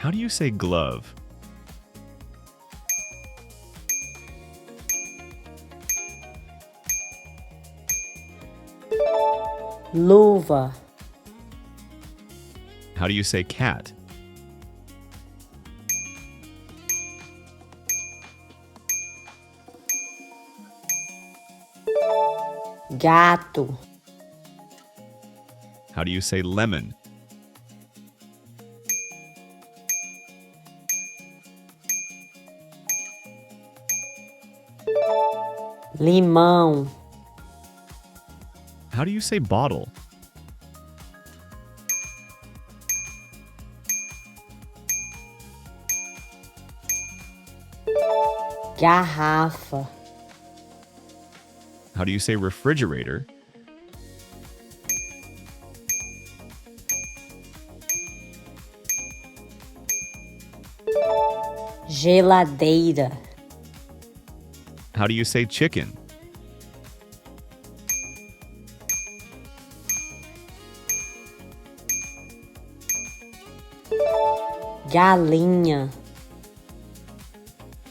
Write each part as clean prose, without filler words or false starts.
How do you say glove? Luva. How do you say cat? Gato. How do you say lemon? Limão. How do you say bottle? Garrafa. How do you say refrigerator? Geladeira. How do you say chicken? Galinha.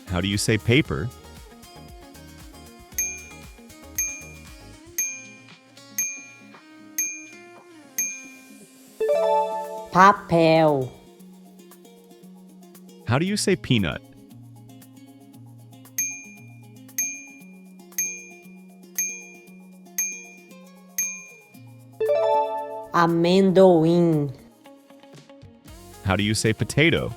How do you say paper? Papel. How do you say peanut? Amendoim. How do you say potato?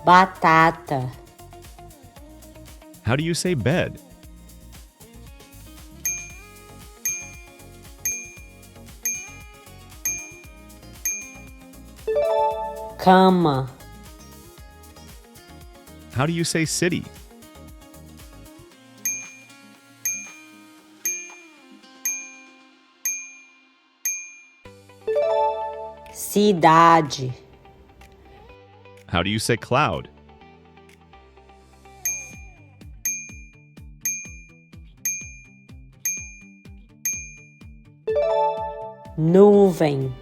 Batata. How do you say bed? Cama. How do you say city? Cidade. How do you say cloud? Nuvem.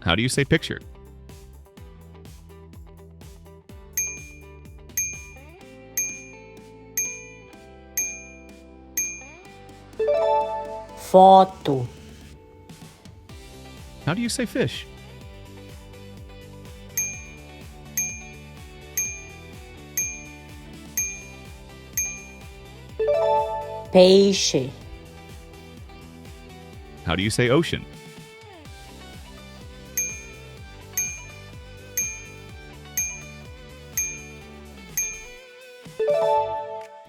How do you say picture? Foto. How do you say fish? Peixe. How do you say ocean?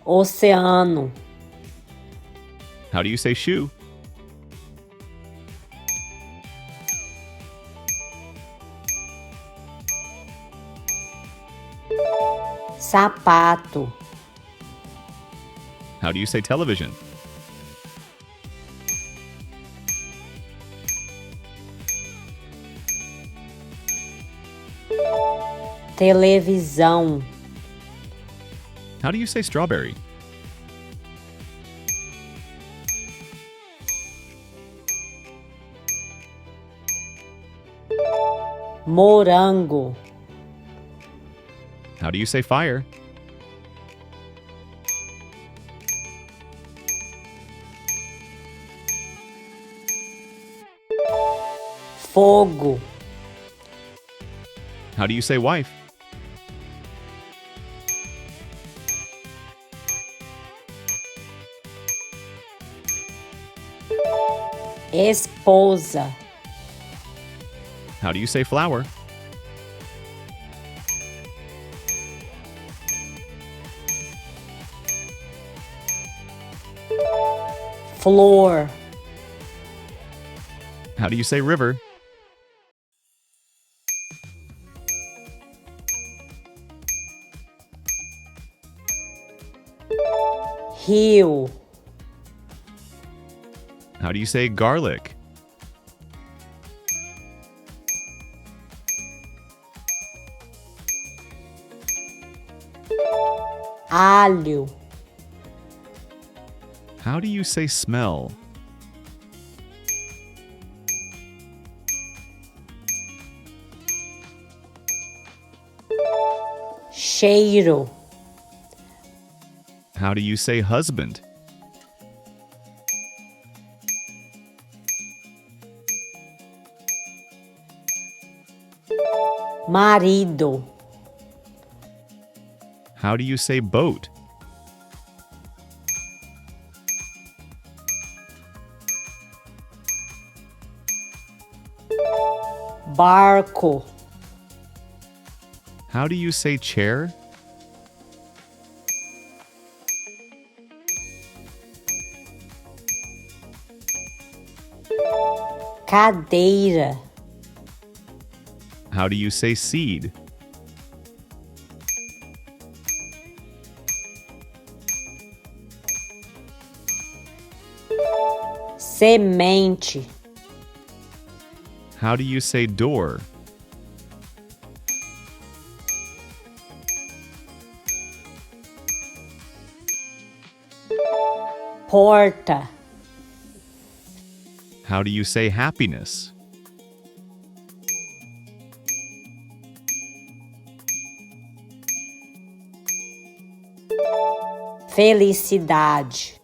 Oceano. How do you say shoe? Sapato. How do you say television? Televisão. How do you say strawberry? Morango. How do you say fire? Fogo. How do you say wife? Esposa. How do you say flower? Flor. How do you say river? Rio. How do you say garlic? Alho. How do you say smell? cheiro, How do you say husband? marido, How do you say boat? barco, How do you say chair? cadeira, How do you say seed? semente, How do you say door? porta, How do you say happiness? felicidade,